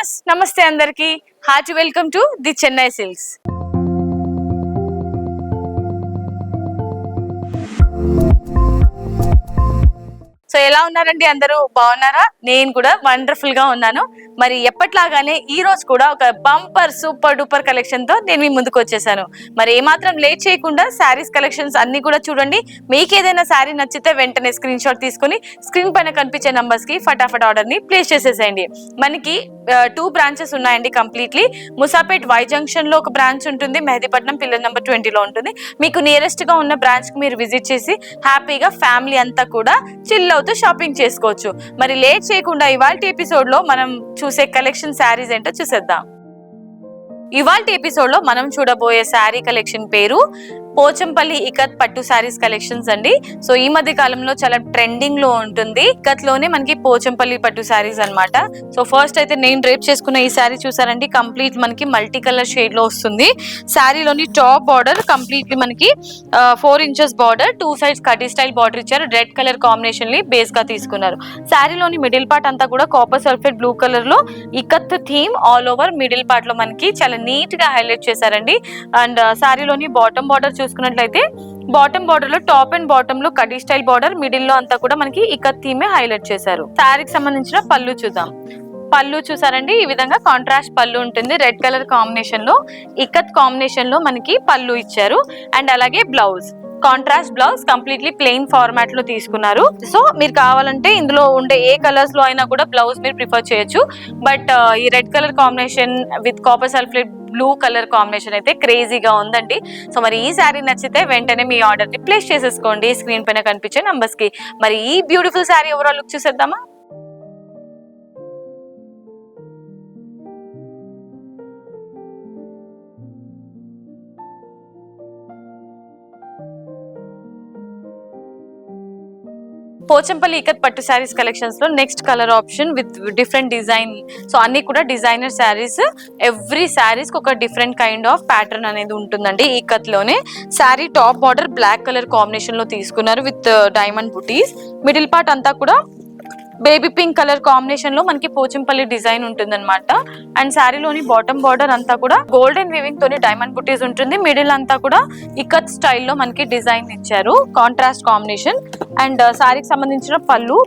Viewers నమస్తే అందరికి hearty welcome to the Chennai silks. So ఎలా ఉన్నారండి, అందరూ బాగున్నారా? నేను కూడా వండర్ఫుల్ గా ఉన్నాను. మరి ఎప్పట్లాగానే ఈ రోజు కూడా ఒక బంపర్ సూపర్ డూపర్ కలెక్షన్ తో నేను మీ ముందుకు వచ్చేసాను. మరి ఏమాత్రం లేట్ చేయకుండా శారీస్ కలెక్షన్స్ అన్ని కూడా చూడండి. మీకు ఏదైనా శారీ నచ్చితే వెంటనే స్క్రీన్ షాట్ తీసుకుని స్క్రీన్ పైన కనిపించే నంబర్స్ కి ఫటాఫట్ ఆర్డర్ ని ప్లేస్ చేసేసేయండి. మనకి 2 బ్రాంచెస్ ఉన్నాయండి కంప్లీట్లీ. ముసాపేట్ వై జంక్షన్ లో ఒక బ్రాంచ్ ఉంటుంది, మెహదీపట్నం పిల్లర్ నెంబర్ 20 లో ఉంటుంది. మీకు నియరెస్ట్ గా ఉన్న బ్రాంచ్ కి మీరు విజిట్ చేసి హ్యాపీగా ఫ్యామిలీ అంతా కూడా చిల్ అవుతూ షాపింగ్ చేసుకోవచ్చు. మరి లేట్ చేయకుండా ఇవాల్టి ఎపిసోడ్ లో మనం చూసే కలెక్షన్ శారీస్ ఏంటో చూసేద్దాం. ఇవాల్టి ఎపిసోడ్ లో మనం చూడబోయే శారీ కలెక్షన్ పేరు పోచంపల్లి ఇకత్ పట్టు శారీస్ కలెక్షన్స్ అండి. సో ఈ మధ్య కాలంలో చాలా ట్రెండింగ్ లో ఉంటుంది. ఇకత్ లోనే మనకి పోచంపల్లి పట్టు శారీస్ అన్నమాట. సో ఫస్ట్ అయితే నేను డ్రేప్ చేసుకున్న ఈ శారీ చూసారండి, కంప్లీట్ మనకి మల్టీ కలర్ షేడ్ లో వస్తుంది. శారీలోని టాప్ బార్డర్ కంప్లీట్లీ మనకి 4 ఇంచెస్ బార్డర్, 2 సైడ్స్ కడ్డీ స్టైల్ బార్డర్ ఇచ్చారు. రెడ్ కలర్ కాంబినేషన్ ని బేస్ గా తీసుకున్నారు. శారీలోని మిడిల్ పార్ట్ అంతా కూడా కాపర్ సల్ఫేట్ బ్లూ కలర్ లో ikat theme all over middle part లో మనకి చాలా నీట్ గా హైలైట్ చేశారండి. అండ్ శారీలోని బాటమ్ బార్డర్ చూసుకున్నట్లయితే బాటమ్ బార్డర్ లో టాప్ అండ్ బాటమ్ లో కడ్డీ స్టైల్ బార్డర్, మిడిల్ లో అంతా కూడా మనకి ఇకత్ థీమే హైలైట్ చేశారు. శారీకి సంబంధించిన పళ్ళు చూద్దాం. పళ్ళు చూసారండి, ఈ విధంగా కాంట్రాస్ట్ పళ్ళు ఉంటుంది. రెడ్ కలర్ కాంబినేషన్ లో ఇకత్ కాంబినేషన్ లో మనకి పళ్ళు ఇచ్చారు. అండ్ అలాగే blouse contrast blouse completely plain format లో తీసుకున్నారు. సో మీరు కావాలంటే ఇందులో ఉండే ఏ కలర్స్ లో అయినా కూడా బ్లౌజ్ మీరు ప్రిఫర్ చేయొచ్చు. బట్ ఈ red colour combination with copper sulphate blue colour combination అయితే క్రేజీగా ఉందండి. సో మరి ఈ శారీ నచ్చితే వెంటనే మీ ఆర్డర్ ని ప్లేస్ చేసేసుకోండి స్క్రీన్ పైన కనిపించే నంబర్స్ కి. మరి ఈ బ్యూటిఫుల్ శారీ ఓవరాల్ లుక్ చూసేద్దామా. పోచంపల్లి ఇకత్ పట్టు శారీస్ కలెక్షన్స్ లో next colour option with different design. So అన్ని కూడా డిజైనర్ శారీస్. ఎవ్రీ శారీస్ కి ఒక డిఫరెంట్ కైండ్ ఆఫ్ ప్యాటర్న్ అనేది ఉంటుందండి. ఇకత్ లోనే sari top border black colour combination లో తీసుకున్నారు విత్ డైమండ్ బుటీస్. మిడిల్ పార్ట్ అంతా కూడా బేబీ పింక్ కలర్ కాంబినేషన్ లో మనకి పోచంపల్లి డిజైన్ ఉంటుంది అనమాట. అండ్ శారీలోని బాటమ్ బార్డర్ అంతా కూడా గోల్డెన్ వీవింగ్ తోని డైమండ్ బుటీస్ ఉంటుంది. మిడిల్ అంతా కూడా ఇకత్ స్టైల్లో మనకి డిజైన్ ఇచ్చారు, కాంట్రాస్ట్ కాంబినేషన్. అండ్ శారీకి సంబంధించిన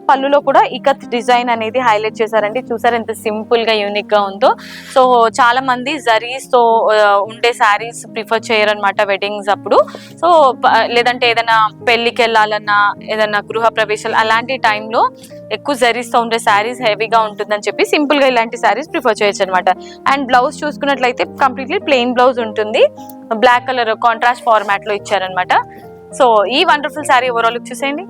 పళ్ళులో కూడా ఇకత్ డిజైన్ అనేది హైలైట్ చేశారండి. చూసారు ఎంత సింపుల్ గా యూనిక్ గా ఉందో. సో చాలా మంది జరీస్ తో ఉండే శారీస్ ప్రిఫర్ చేయరనమాట వెడ్డింగ్స్ అప్పుడు. సో లేదంటే ఏదైనా పెళ్లికి వెళ్ళాలన్నా, ఏదైనా గృహ ప్రవేశాలు అలాంటి టైంలో ఎక్కువ జరీస్ తో ఉండే శారీస్ హెవీగా ఉంటుందని చెప్పి సింపుల్ గా ఇలాంటి శారీస్ ప్రిఫర్ చేయొచ్చు అనమాట. అండ్ బ్లౌజ్ చూసుకున్నట్లయితే కంప్లీట్లీ ప్లెయిన్ బ్లౌజ్ ఉంటుంది, బ్లాక్ కలర్ కాంట్రాస్ట్ ఫార్మాట్ లో ఇచ్చారనమాట. సో ఈ వండర్ఫుల్ శారీ ఓవరాల్ లుక్ చూసేయండి.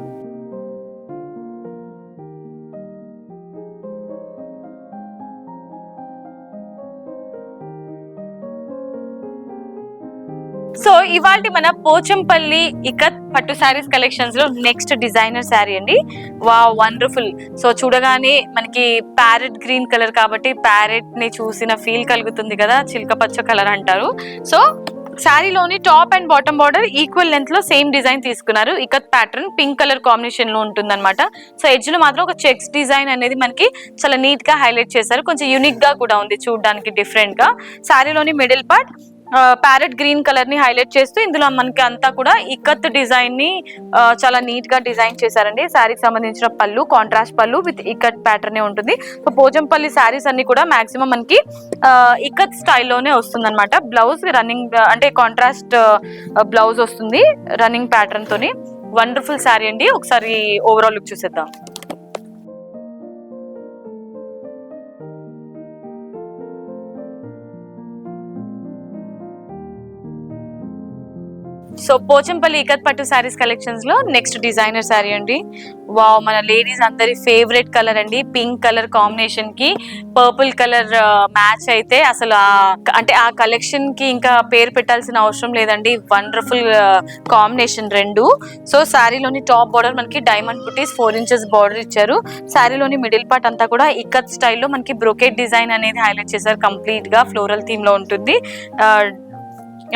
సో ఇవాళ మన పోచంపల్లి ఇకత్ పట్టు శారీస్ కలెక్షన్స్ లో నెక్స్ట్ డిజైనర్ శారీ అండి. Wow, wonderful. సో చూడగానే మనకి ప్యారెట్ గ్రీన్ కలర్ కాబట్టి ప్యారెట్ ని చూసిన ఫీల్ కలుగుతుంది కదా, చిలక పచ్చ కలర్ అంటారు. సో శారీలోని top and bottom border equal length లో సేమ్ డిజైన్ తీసుకున్నారు. Ikat pattern pink colour combination లో ఉంటుంది అనమాట. సో ఎడ్జ్ లో మాత్రం ఒక చెక్స్ డిజైన్ అనేది మనకి చాలా నీట్ గా హైలైట్ చేశారు. కొంచెం యూనిక్ గా కూడా ఉంది చూడడానికి, డిఫరెంట్ గా. శారీలోని middle part parrot green colour ని హైలైట్ చేస్తూ ఇందులో మనకి అంతా కూడా ఇకత్ డిజైన్ ని చాలా నీట్ గా డిజైన్ చేశారండి. శారీకి సంబంధించిన పళ్ళు కాంట్రాస్ట్ పళ్ళు విత్ ఇకత్ ప్యాటర్న్ ఉంటుంది. సో పోచంపల్లి శారీస్ అన్ని కూడా మాక్సిమం మనకి ఇకత్ స్టైల్లోనే వస్తుంది అనమాట. బ్లౌజ్ రన్నింగ్ అంటే కాంట్రాస్ట్ బ్లౌజ్ వస్తుంది రన్నింగ్ ప్యాటర్న్ తోని. వండర్ఫుల్ శారీ అండి. ఒకసారి ఓవరాల్ లుక్ చూసేద్దాం. సో పోచంపల్లి ఇకత్ పట్టు శారీస్ కలెక్షన్స్ లో నెక్స్ట్ డిజైనర్ శారీ అండి. వావ్, మన లేడీస్ అందరి ఫేవరెట్ కలర్ అండి. పింక్ కలర్ కాంబినేషన్ కి పర్పుల్ కలర్ మ్యాచ్ అయితే అసలు అంటే ఆ కలెక్షన్ కి ఇంకా పేరు పెట్టాల్సిన అవసరం లేదండి. వండర్ఫుల్ కాంబినేషన్ రెండు. సో శారీలోని టాప్ బార్డర్ మనకి డైమండ్ బుటీస్ 4 ఇంచెస్ బార్డర్ ఇచ్చారు. శారీలోని మిడిల్ పార్ట్ అంతా కూడా ఇకత్ స్టైల్లో మనకి బ్రోకెట్ డిజైన్ అనేది హైలైట్ చేశారు. కంప్లీట్ గా ఫ్లోరల్ థీమ్ లో ఉంటుంది.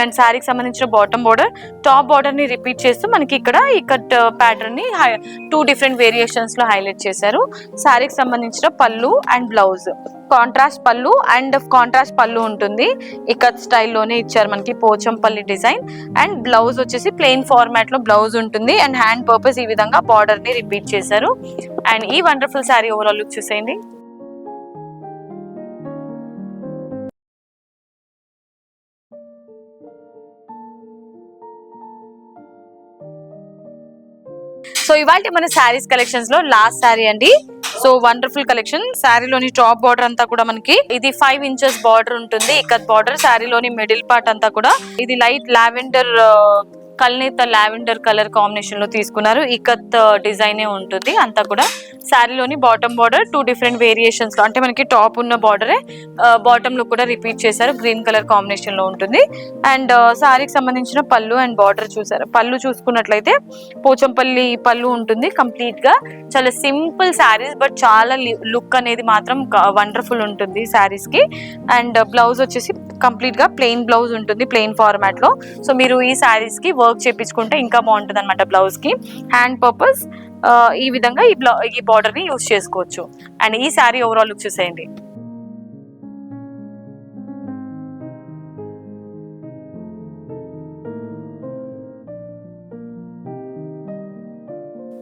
అండ్ శారీకి సంబంధించిన బాటమ్ బార్డర్ టాప్ బార్డర్ ని రిపీట్ చేస్తూ మనకి ఇక్కడ ఇకట్ ప్యాటర్న్ ని 2 డిఫరెంట్ వేరియేషన్స్ లో హైలైట్ చేశారు. శారీకి సంబంధించిన పళ్ళు అండ్ బ్లౌజ్ కాంట్రాస్ట్ పళ్ళు అండ్ కాంట్రాస్ట్ పళ్ళు ఉంటుంది. ఇక్కత్ స్టైల్లోనే ఇచ్చారు మనకి పోచంపల్లి డిజైన్. అండ్ బ్లౌజ్ వచ్చేసి ప్లెయిన్ ఫార్మాట్ లో బ్లౌజ్ ఉంటుంది. అండ్ హ్యాండ్ పర్పస్ ఈ విధంగా బార్డర్ ని రిపీట్ చేశారు. అండ్ ఈ వండర్ఫుల్ శారీ ఓవరాల్ లుక్ చూసేయండి. సో ఇవాళ మన శారీస్ కలెక్షన్స్ లో లాస్ట్ శారీ అండి. So wonderful collection. శారీలోని టాప్ బార్డర్ అంతా కూడా మనకి ఇది 5 ఇంచెస్ బార్డర్ ఉంటుంది. ఇక్కత్ బార్డర్. శారీలోని మిడిల్ పార్ట్ అంతా కూడా ఇది లైట్ లావెండర్ కల్నేత లావెండర్ కలర్ కాంబినేషన్ లో తీసుకున్నారు. ఇక్కత్ డిజైన్ ఉంటుంది అంతా కూడా. శారీలోని బాటమ్ బార్డర్ 2 డిఫరెంట్ వేరియేషన్స్ లో, అంటే మనకి టాప్ ఉన్న బార్డరే బాటమ్ లో కూడా రిపీట్ చేశారు. గ్రీన్ కలర్ కాంబినేషన్ లో ఉంటుంది. అండ్ శారీకి సంబంధించిన పళ్ళు అండ్ బార్డర్ చూసారు. పళ్ళు చూసుకున్నట్లయితే పోచంపల్లి పళ్ళు ఉంటుంది కంప్లీట్ గా. చాలా సింపుల్ శారీస్ బట్ చాలా లుక్ అనేది మాత్రం వండర్ఫుల్ ఉంటుంది శారీస్ కి. అండ్ బ్లౌజ్ వచ్చేసి కంప్లీట్ గా ప్లెయిన్ బ్లౌజ్ ఉంటుంది, ప్లెయిన్ ఫార్మాట్ లో. సో మీరు ఈ శారీస్ కి వర్క్ చేపించుకుంటే ఇంకా బాగుంటుంది అనమాట. బ్లౌజ్ కి హ్యాండ్ పర్పస్ ఈ విధంగా ఈ బార్డర్ ని యూజ్ చేసుకోవచ్చు. అండ్ ఈ శారీ ఓవరాల్ లుక్ చూసేయండి.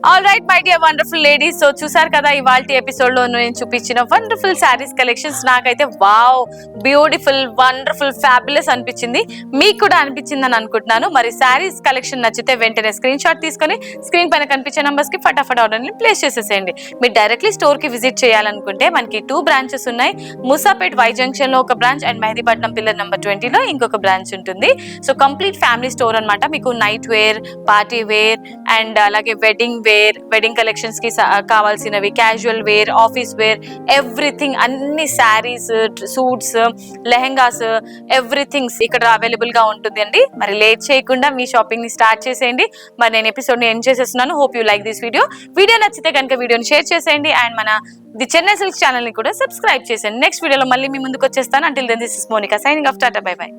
All right my dear wonderful ladies. So చూసారు కదా ఇవాల్టి ఎపిసోడ్ లో నేను చూపించిన వండర్ఫుల్ శారీస్ కలెక్షన్స్. నాకైతే వావ్, బ్యూటిఫుల్, వండర్ఫుల్, ఫ్యాబులస్ అనిపించింది. మీకు కూడా అనిపించింది అని అనుకుంటున్నాను. మరి శారీస్ కలెక్షన్ నచ్చితే వెంటనే స్క్రీన్ షాట్ తీసుకొని స్క్రీన్ పైన కనిపించే నంబర్స్ కి ఫటాఫట్ ఆర్డర్ ని ప్లేస్ చేసేసేయండి. మీరు డైరెక్ట్లీ స్టోర్ కి విజిట్ చేయాలనుకుంటే మనకి 2 బ్రాంచెస్ ఉన్నాయి. ముసాపేట్ వై జంక్షన్ లో ఒక branch and Mehdipatnam pillar number 20 లో ఇంకొక బ్రాంచ్ ఉంటుంది. సో కంప్లీట్ ఫ్యామిలీ స్టోర్ అనమాట. మీకు night wear, party wear and అలాగే వెడ్డింగ్ వేర్, వెడ్డింగ్ కలెక్షన్స్ కి కావాల్సినవి, casual wear, office wear, everything, అన్ని శారీస్, సూట్స్, లెహెంగాస్, ఎవ్రీథింగ్ ఇక్కడ అవైలబుల్ గా ఉంటుంది అండి. మరి లేట్ చేయకుండా మీ షాపింగ్ ని స్టార్ట్ చేసేయండి. మరి నేను ఎపిసోడ్ ని ఎండ్ చేసేస్తున్నాను. Hope you like this video. Video నచ్చితే కనుక వీడియోని షేర్ చేసేయండి. అండ్ మన ది చెన్నై సిల్క్స్ ఛానల్ ని కూడా సబ్స్క్రైబ్ చేసేయండి. నెక్స్ట్ వీడియోలో మళ్ళీ మీ ముందుకు వచ్చేస్తాను. Until then this is Monica signing off. Tata, bye by.